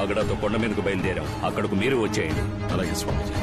కాగడాతో కొండ మీదకు బయలుదేరాం. అక్కడకు మీరు వచ్చేయండి. అలాగే స్వామిజీ.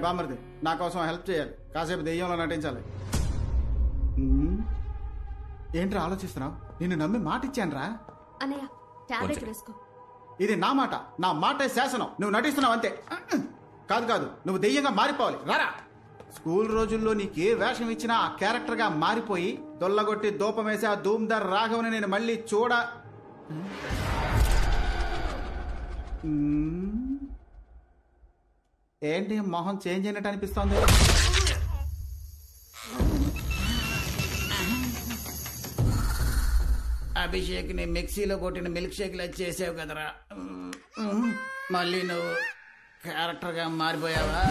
బామ్మర్ది నా కోసం హెల్ప్ చేయాలి. కాసేపు దెయ్యంలో నటించాలి. ఏంట్రా ఆలోచిస్తున్నావు? నిన్ను నమ్మి మాట ఇచ్చాను రా. ఇది నా మాట, నా మాటే శాసనం. నువ్వు నటిస్తున్నావు అంతే. కాదు నువ్వు దెయ్యంగా మారిపోవాలి. రారా. స్కూల్ రోజుల్లో నీకే వేషం ఇచ్చినా ఆ క్యారెక్టర్ గా మారిపోయి దొల్లగొట్టి దూపమేసి ఆ ధూమ్దార్ రాఘవని నేను మళ్ళీ ఏంటి మొహం చేంజ్ అయినట్టు అనిపిస్తోంది? అభిషేక్ ని మిక్సీలో కొట్టిన మిల్క్ షేక్ లా చేసావు కదరా. మళ్ళీ నువ్వు క్యారెక్టర్ గా మారిపోయావా?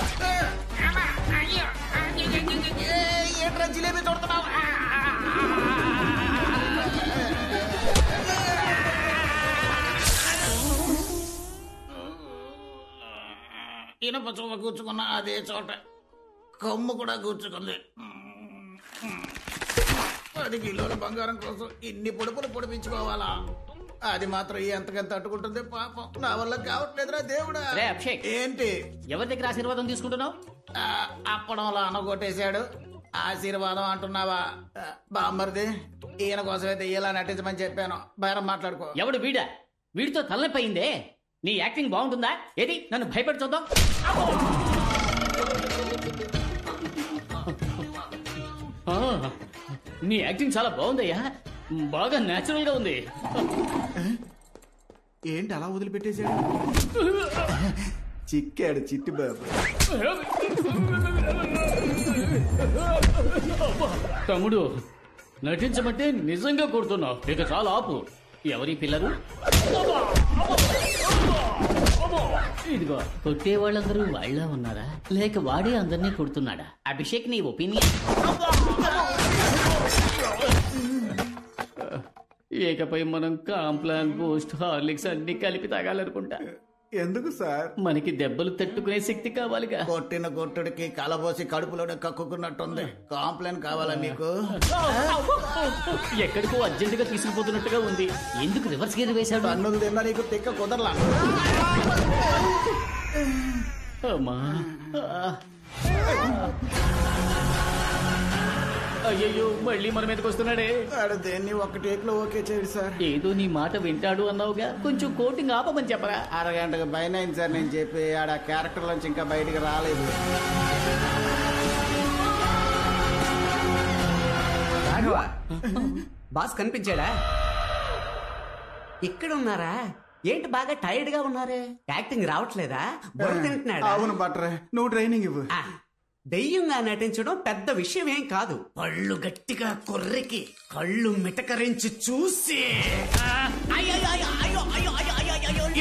ఏంట్రా జిలేబీ తోడుతున్నావు? ఇనప చోట కూర్చుకున్న అదే చోట కొమ్ము కూడా కూర్చుకుంది. 10 కిలోల బంగారం కోసం ఇన్ని పొడుపులు పొడిపించుకోవాలా? అది మాత్రం ఎంతకంత తట్టుకుంటుంది పాపం. నా వల్ల కావట్లేదురా దేవుడా. ఏంటి ఎవరి దగ్గర ఆశీర్వాదం తీసుకుంటున్నావు? అప్పడంలో అనగొట్టేశాడు. ఆశీర్వాదం అంటున్నావా? బామ్మర్ది ఈయన కోసమైతే ఇలా నటించమని చెప్పాను. బేరం మాట్లాడుకో. ఎవడు వీడా? వీడితో తలనొప్పి అయిందే. నీ యాక్టింగ్ బాగుంటుందా? ఏది నన్ను భయపడి చూద్దాం. నీ యాక్టింగ్ చాలా బాగుందయ్యా. బాగా నేచురల్ గా ఉంది. ఏంటి అలా వదిలిపెట్టేశాడు? చిక్కాడు చిట్టి బాబు. తమ్ముడు నటించమంటే నిజంగా కొడుతున్నావు. ఇక చాలా ఆపు. ఎవరి పిల్లలు? ఇదిగో కొట్టే వాళ్ళందరూ వాళ్ళ ఉన్నారా లేక వాడే అందరినీ కొడుతున్నాడా? అభిషేక్ నీ ఒపీనియన్? ఏకపై మనం కాంప్లాన్ బూస్ట్ హార్లిక్స్ అన్ని కలిపి తాగాలనుకుంటా. ఎందుకు సార్? మనకి దెబ్బలు తట్టుకునే శక్తి కావాలిగా. కొట్టిన కొట్టుడికి కలబోసి కడుపులోనే కక్కుకున్నట్టుంది. కాంప్లైంట్ కావాలా మీకు? ఎక్కడికో అర్జెంటుగా తీసుకుపోతున్నట్టుగా ఉంది. ఎందుకు రివర్స్ గేర్ వేశాడు? అన్నులు తిన్నా నీకు తిక్క కుదరలా. అమ్మా అయ్యయ్యో మళ్ళీ మన మీదకి వస్తున్నాడే. దేన్ని ఒక టేక్ లో ఓకే చేయండి సార్. ఏదో నీ మాట వింటాడు అన్నావుగా, కొంచెం కోటింగ్ ఆపమని చెప్పరా. అరగంటకు పైన అయింది సార్ నేను చెప్పి. ఆడ క్యారెక్టర్ నుంచి ఇంకా బయటికి రాలేదు. బాస్ కనిపించాడా? ఇక్కడ ఉన్నారా? ఏంటి బాగా టైర్డ్ గా ఉన్నారే? యాక్టింగ్ రావట్లేదా? బుర్ర తింటున్నాడా? అవును బట్రే, నువ్వు ట్రైనింగ్ ఇవ్వు. దెయ్యంగా నటించడం పెద్ద విషయం ఏం కాదు. పళ్ళు గట్టిగా కొర్రికి కళ్ళు మిటకరించి చూసి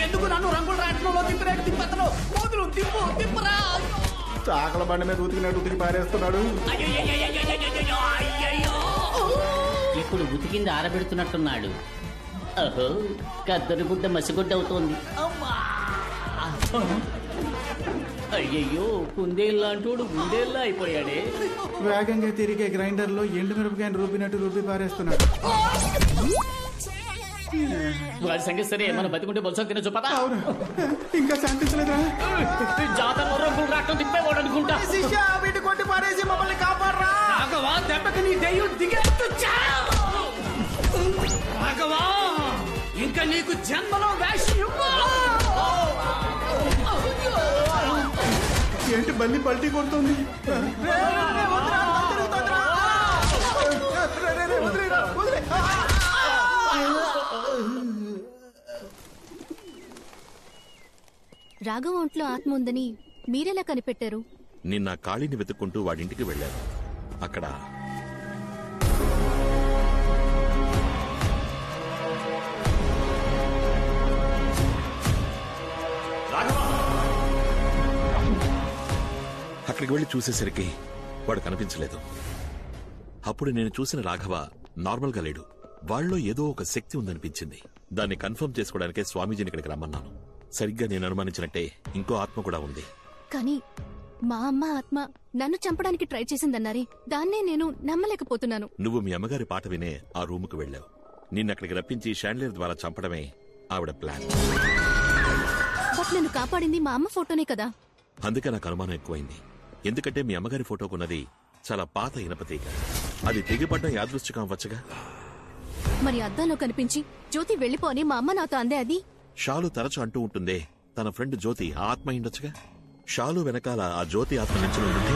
ఎందుకు నన్ను రంగులు రాట్నంలో తిప్పినట్టు తిప్పతను మొదలు తిప్పురా. చాకల బండి మీద ఉతికినట్టు ఉతికి పారేస్తున్నాడు. ఇప్పుడు ఉతికింది ఆరబెడుతున్నట్టున్నాడు. అహో కద్దరు గుడ్డ మసిగుడ్డ అవుతోంది. అయ్యయ్యో కుందేళ్ళంటోడు గుండేళ్ళ అయిపోయాడే. వేగంగా తిరిగే గ్రైండర్ లో ఎండు మిరపకాయని రూపినట్టు రూపి పారేస్తున్నాడు. వాడి సంగతి సరే, మనం బతికుంటే బొలస తిన చూపదా? ఇంకా శాంతించలేదా? జాతరలో రంగులు రావటం తిప్పేవాడు అనుకుంటా. వీటి కొట్టి పారేసి మమ్మల్ని కాపాడరా. దెబ్బకి నీ దెయ్యం దిగేట్టు రాఘవా, ఇంకా నీకు జన్మలో వేషం ఏంటి బల్లి పల్టీ కొడుతుంది? రాఘవ ఒంట్లో ఆత్మ ఉందని మీరెలా కనిపెట్టారు? నిన్న కాళీని వెతుక్కుంటూ వాడింటికి వెళ్ళాను. అక్కడ అక్కడికి వెళ్లి చూసేసరికి వాడు కనిపించలేదు. అప్పుడు నేను చూసిన రాఘవ నార్మల్ గా లేడు. వాళ్ళలో ఏదో ఒక శక్తి ఉందనిపించింది. దాన్ని కన్ఫర్మ్ చేసుకోవడానికే స్వామీజీని ఇక్కడికి రమ్మన్నాను. సరిగ్గా నేను అనుమానించినట్టే ఇంకో ఆత్మ కూడా ఉంది. కానీ మా అమ్మ ఆత్మ నన్ను చంపడానికి ట్రై చేసిందన్నారే, దాన్నే నేను నమ్మలేకపోతున్నాను. నువ్వు మీ అమ్మగారి పాట వినే ఆ రూముకు వెళ్లావు. నిన్నక్కడికి రప్పించి షాండ్లియర్ ద్వారా చంపడమే ఆవిడ ప్లాన్. బట్ నన్ను కాపాడింది మా అమ్మ ఫోటోనే కదా. అందుకే నాకు అనుమానం ఎక్కువైంది. ఎందుకంటే మీ అమ్మగారి ఫోటోకున్నది చాలా పాత ఇనపతీగ. అది తెగిపడ్డం యాదృష్టికం అవ్వచ్చుగా. మరి అద్దంలో కనిపించి జ్యోతి వెళ్ళిపో అని మా అమ్మ నాతో అందే. అది షాలు తరచు అంటూ ఉంటుందే, తన ఫ్రెండ్ జ్యోతి ఆ ఆత్మ అయిండొచ్చుగా. షాలు వెనకాల ఆ జ్యోతి ఆత్మ నుంచి ఉంటే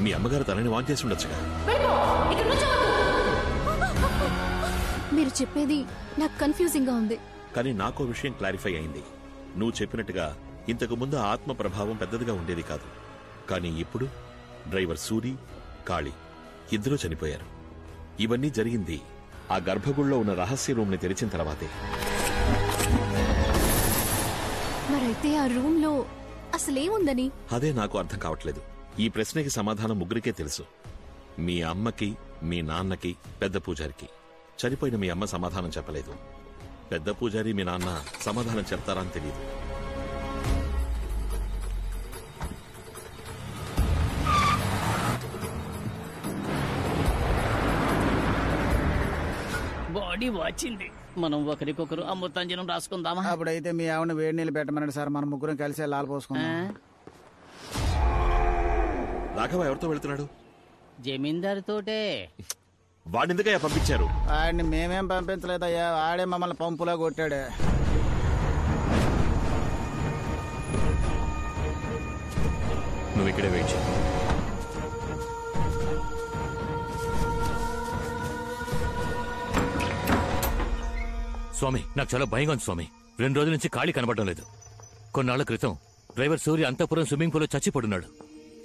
మీ అమ్మగారు తనని వాన్ చేసి ఉండొచ్చుగా. మీరు చెప్పేది నాకు కన్ఫ్యూజింగ్ గా ఉంది. కానీ నాకో విషయం క్లారిఫై అయింది. నువ్వు చెప్పినట్టుగా ఇంతకు ముందు ఆత్మ ప్రభావం పెద్దదిగా ఉండేది కాదు. కానీ ఇప్పుడు డ్రైవర్ సూరి, కాళీ ఇద్దరూ చనిపోయారు. ఇవన్నీ జరిగింది ఆ గర్భగుడిలో ఉన్న రహస్య రూమ్ ని తెరిచిన తర్వాతే. మరైతే ఆ రూమ్ లో అసలేముందని? అదే నాకు అర్థం కావట్లేదు. ఈ ప్రశ్నకి సమాధానం ముగ్గురికే తెలుసు. మీ అమ్మకి, మీ నాన్నకి, పెద్ద పూజారికి. చనిపోయిన మీ అమ్మ సమాధానం చెప్పలేదు. పెద్ద పూజారి మీ నాన్న సమాధానం చెప్తారా అని తెలియదు. బాడీ వాచింది. మనం ఒకరికొకరు అమృతాంజనం రాసుకుందామా? అప్పుడైతే మీ ఆవిడ వేడి నీళ్ళు పెట్టమన్నాడు సార్. మనం ముగ్గురం కలిసి లాల్ పోసుకున్నాం. రాఘవ ఎవరితో వెళ్తున్నాడు? జమీందారుతోటే. వాడిెందుకయ్యా పంపించారు? ఆడిని మేమేం పంపించలేదయ్యా, ఆడే మమ్మల్ని పంపులా కొట్టాడు. నువ్వు ఇక్కడే వెయిట్ చేయి. స్వామి, నాకు చాలా భయంగా ఉంది స్వామి. 2 రోజుల నుంచి ఖాళీ కనబడడం లేదు. కొన్నాళ్ల క్రితం డ్రైవర్ సూర్య అంతఃపురం స్విమ్మింగ్ పూల్లో చచ్చిపడున్నాడు.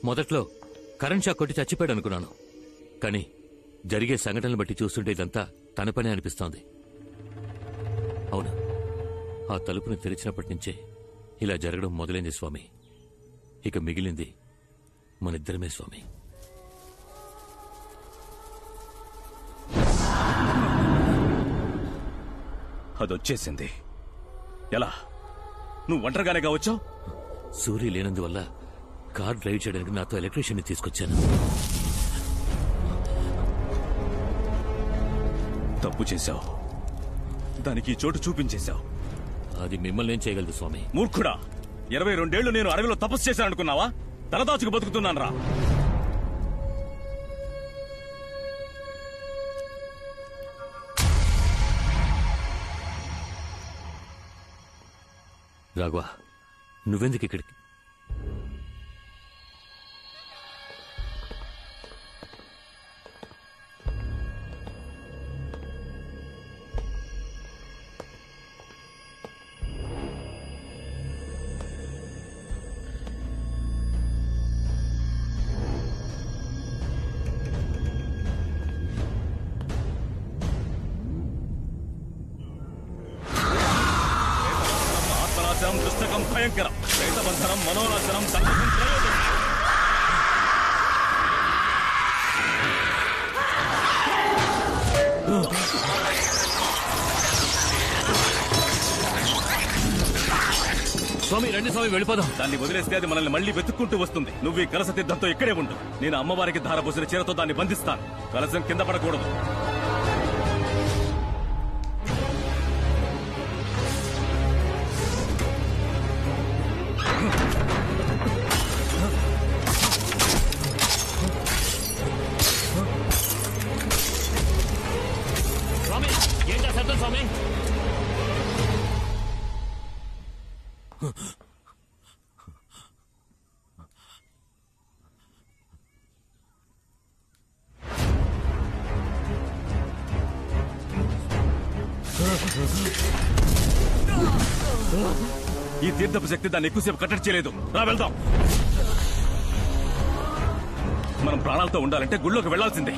మొదట్లో కరెంట్ షాక్ కొట్టి చచ్చిపోయాడు అనుకున్నాను. కానీ జరిగే సంఘటనలు బట్టి చూస్తుంటే ఇదంతా తన పనే అనిపిస్తోంది. అవును, ఆ తలుపును తెరిచినప్పటి నుంచే ఇలా జరగడం మొదలైంది స్వామి. ఇక మిగిలింది మనిద్దరమే స్వామి. అదొచ్చేసింది. ఎలా? నువ్వు ఒంటరిగానే కావచ్చావు? సూర్య లేనందువల్ల కార్ డ్రైవ్ చేయడానికి నాతో ఎలక్ట్రీషియన్ ని తీసుకొచ్చాను. తప్పు చేశావు. దానికి ఈ చోటు చూపించేశావు. అది మిమ్మల్ని ఏం చేయగలదు స్వామి? మూర్ఖుడా! 22 ఏళ్లు నేను అడవిలో తపస్సు చేశాననుకున్నావా? తలదాచుకు బతుకుతున్నాను రా. రాఘవ, నువ్వెందుకు ఇక్కడికి? పుస్తకం భయంకరం, ప్రేతబంధనం, మనోనాశనం, సంకటం, ప్రయోజనం. స్వామి రండి స్వామి, వెళ్ళిపోదాం. దాన్ని వదిలేస్తే అది మనల్ని మళ్ళీ వెతుక్కుంటూ వస్తుంది. నువ్వు ఈ కలస తీర్థంతో ఇక్కడే ఉండు. నేను అమ్మవారికి ధారపోసిన చీరతో దాన్ని బంధిస్తాను. కలసం కింద పడకూడదు. స్వామి ఏం చేస్తారు స్వామి? ఈ తీర్థపు శక్తి దాన్ని ఎక్కువసేపు కట్టడి చేయలేదు. రా వెళ్దాం. మనం ప్రాణాలతో ఉండాలంటే గుళ్ళోకి వెళ్లాల్సిందే.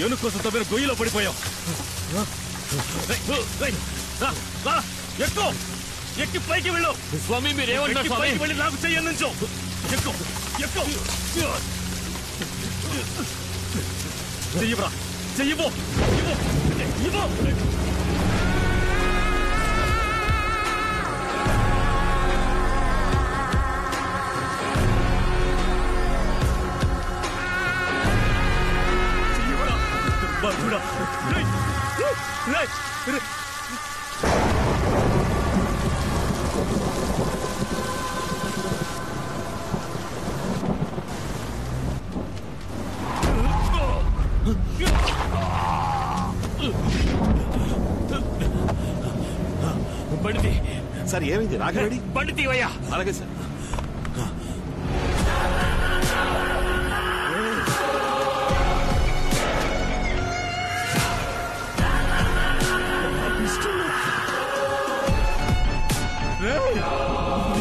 ఏనుగు కోసం తవ్విన గొయ్యిలో పడిపోయాం. ఎక్కువ ఎక్కి పైకి వెళ్ళు. స్వామి మీరేమంటారు స్వామి? పైకి వెళ్ళి నాకు చెయ్యి నుంచో. ఎక్కువ ఎక్కువ చెయ్యిరా, చెయ్యిపో ఇవ్వు. దుర్మార్గుడా. బండి సార్ ఏమైంది? రాఘవేడి బండి తీవయ్యా. అలాగే సార్.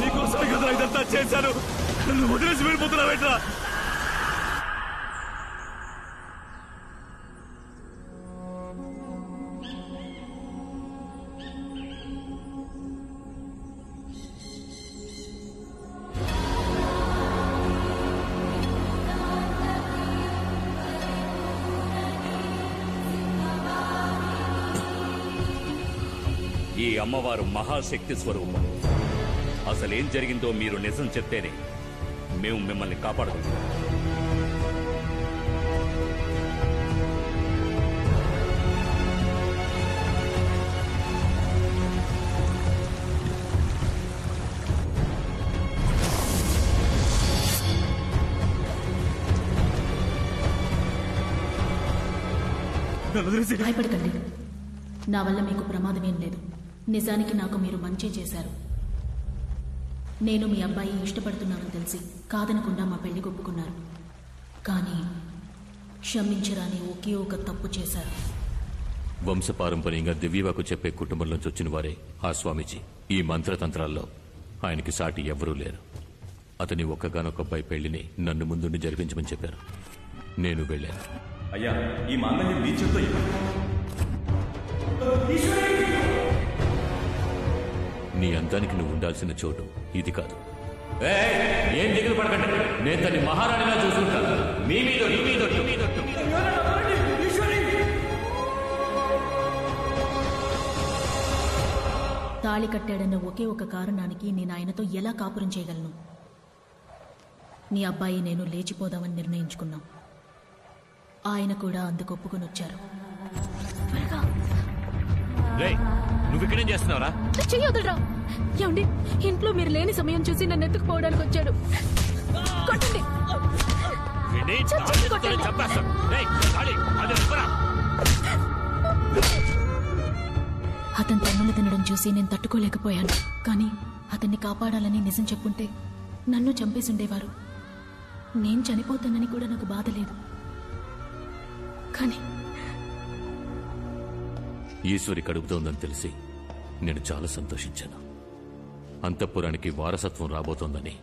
నీకోసమే కదా ఇదంతా చేశాను. నన్ను వదిలేసి వెళ్ళిపోతున్నావేట్రా? ఈ అమ్మవారు మహాశక్తి స్వరూపం. అసలేం జరిగిందో మీరు నిజం చెప్తేనే మేము మిమ్మల్ని కాపాడగలుగుతాం. భయపడకండి. నా వల్ల మీకు ప్రమాదమేం లేదు. నిజానికి నాకు మీరు మంచి చేశారు. నేను మీ అబ్బాయి ఇష్టపడుతున్నానని తెలిసి కాదనకుండా మా పెళ్లి ఒప్పుకున్నారు. కానీ క్షమించరాని ఒకే ఒక తప్పు చేశారు. వంశపారంపర్యంగా దివ్యవాకు చెప్పే కుటుంబంలోంచి వచ్చిన వారే ఆ స్వామీజీ. ఈ మంత్రతంత్రాల్లో ఆయనకి సాటి ఎవరూ లేరు. అతని ఒక్కగానొక్క అబ్బాయి పెళ్లిని నన్ను ముందుండి జరిపించమని చెప్పారు. నేను వెళ్ళాను. అయ్యా, ఈ మాంగళ్యం మీ చేత్తో నీ అందానికి నువ్వు ఉండాల్సిన చోటు ఇది కాదు. ఏం దిగులు పడకండి, నేను తన్ని మహారాణిలా చూసుకుంటాను. మీ మీద తాళి కట్టాడన్న ఒకే ఒక కారణానికి నేను ఆయనతో ఎలా కాపురం చేయగలను? నీ అబ్బాయి నేను లేచిపోదామని నిర్ణయించుకున్నాం. ఆయన కూడా అందుకు ఒప్పుకొని వచ్చారు. నువ్వు ఇక్కడేం చేస్తున్నావురా? చెయ్యొద్దురా. ఏమండి, ఇంట్లో మీరు లేని సమయం చూసి నన్ను ఎత్తుకుపోవడానికి వచ్చాడు. కొట్టండి. అతను తన్నులు తినడం చూసి నేను తట్టుకోలేకపోయాను. కానీ అతన్ని కాపాడాలని నిజం చెప్పుంటే నన్ను చంపేసి ఉండేవారు. నేను చనిపోతానని కూడా నాకు బాధ లేదు. కానీ ఈశ్వరి కడుపుతోందని తెలిసి నేను చాలా సంతోషించాను. అంతఃపురానికి వారసత్వం రాబోతోందని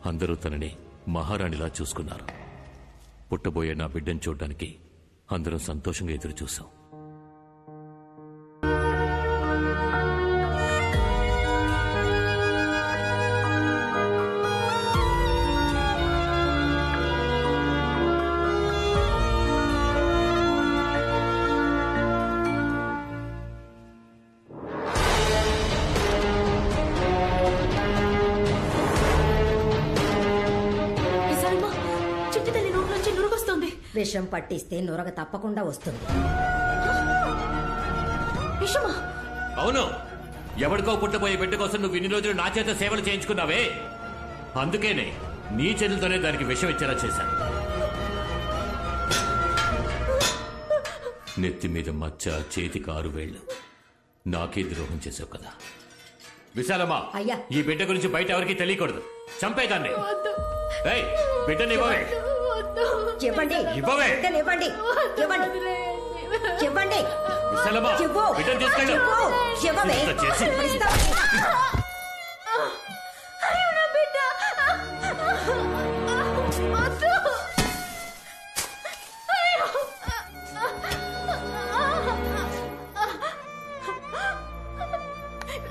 అందరూ తనని మహారాణిలా చూసుకున్నారు. పుట్టబోయే నా బిడ్డను చూడ్డానికి అందరం సంతోషంగా ఎదురు చూసాం. విషం పట్టిస్తే నురగ తప్పకుండా వస్తుంది. అవును, ఎవరికో పుట్టబోయే బిడ్డ కోసం నువ్వు ఇన్ని రోజులు నా చేత సేవలు చేయించుకున్నావే, అందుకేనే నీ చేతులతోనే దానికి విషం ఇచ్చేలా చేశాను. నెత్తి మీద మచ్చ, చేతికి 6 వేళ్లు, నాకే ద్రోహం చేసావు కదా. విశాలమ్మా, ఈ బిడ్డ గురించి బయట ఎవరికి తెలియకూడదు. చంపేదాన్ని. బిడ్డని ఇవ్వవే. చెప్పండి, ఇవ్వండి, ఇవ్వండి, చెప్పండి. విశాలమ్మా, బిడ్డను తీసుకెళ్ళు.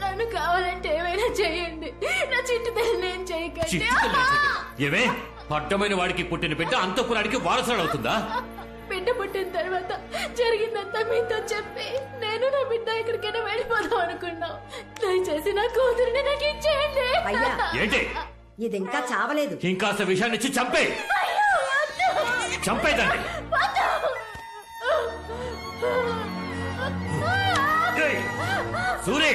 నన్ను కావాలంటే ఏమైనా చేయండి, నా చిట్టు తల్లి నేను చేయకండి. ఏమే, అడ్డమైన వాడికి పుట్టిన బిడ్డ అంతఃపురానికి వారసుడు అవుతుందా? బిడ్డ పుట్టిన తర్వాత జరిగిందంతా మీతో చెప్పి నేను నా బిడ్డ ఎక్కడికైనా వెళ్ళిపోదాం అనుకున్నాం. దయచేసి నా కూతురిని నాకు ఇచ్చేయండి. ఏంటి ఇది ఇంకా చావలేదు. ఇంకాస్త విషయాన్ని ఇచ్చి చంపే. చంపేదండి. సూరి,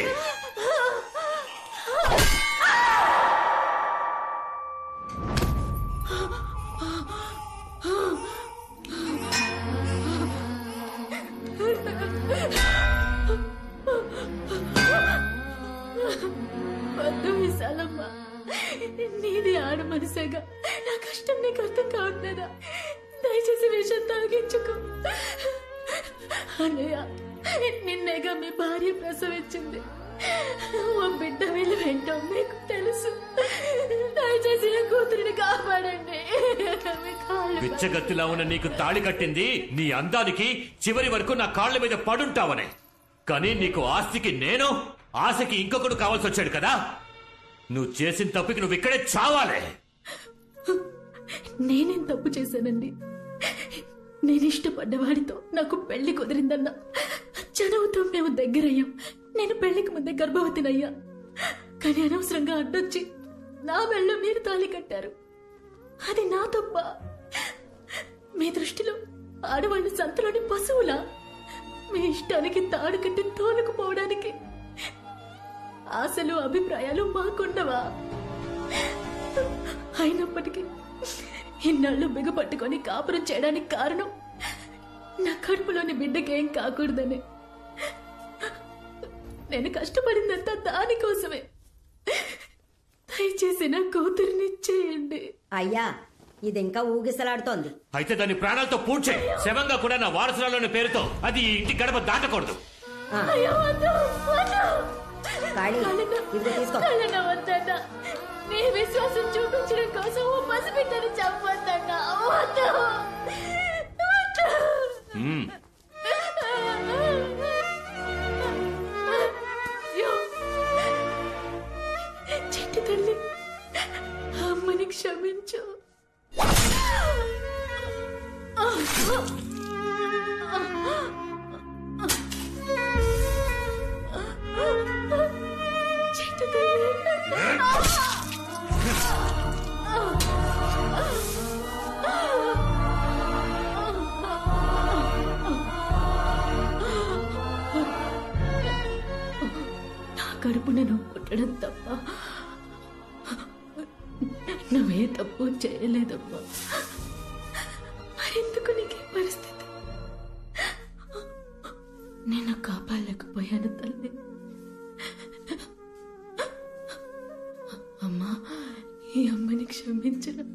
విశాలమ్మా, నీది ఆడ మనసేగా, నా కష్టం నీకు అర్థం కావట్లేదా? దయచేసి విషయం తాగించుకో. అన్నయ్య, నిన్నేగా మీ భార్య ప్రసవించింది. ఓ బిడ్డ వీళ్ళు వెంటో మీకు తెలుసు. దయచేసి నా కూతురిని కాపాడండి. పిచ్చగత్తిలా ఉన్న నీకు తాళి కట్టింది నీ అందానికి, చివరి వరకు నా కాళ్ల మీద పడుంటావనే. కానీ నీకు ఆస్తికి నేను, ఆశకి ఇంకొకడు కావాల్సి వచ్చాడు కదా. నువ్వు చేసిన తప్పుకి నువ్వు ఇక్కడే చావాలే. నేనేం తప్పు చేశానండి? నేను ఇష్టపడ్డవాడితో నాకు పెళ్లి కుదిరిందన్నా, చదువుతో మేము దగ్గరయ్యాం. నేను పెళ్లికి ముందే గర్భవతినయ్యా. కానీ అనవసరంగా అడ్డొచ్చి నా మెళ్ళో మీరు తాళి కట్టారు. అది నా తప్ప? మీ దృష్టిలో ఆడవాళ్ళు సంతలోని పశువులా? మీ ఇష్టానికి తాడు కట్టి తోలుకుపోవడానికి ఆశలు, అభిప్రాయాలు మాకుండవా? అయినప్పటికీ ఇన్నాళ్ళు బిగపట్టుకొని కాపురం చేయడానికి కారణం నా కడుపులోని బిడ్డకేం కాకూడదని. నేను కష్టపడిందంతా దానికోసమే. దయచేసి నా కూతురిని చేయండి. అయ్యా, ఇది ఇంకా ఊగిసలాడుతోంది. అయితే దాని ప్రాణాలతో పూడ్చే. శవంగా కూడా నా వారసురాలోని పేరుతో అది ఈ ఇంటి గడప దాటకూడదు. నీ విశ్వాసం చూపించడం కోసం ఓ పసిబిడ్డని చంపొద్దన్నా. చెట్టు తల్లి, అమ్మని క్షమించు. చెట్టు తల్లి, నా కడుపున నువ్వు పుట్టడం తప్ప నువ్వే తప్పు చేయలేదమ్మా. మరెందుకు నీకే పరిస్థితి? నేను కాపాడలేకపోయాను తల్లి. అమ్మా, ఈ అమ్మని క్షమించను.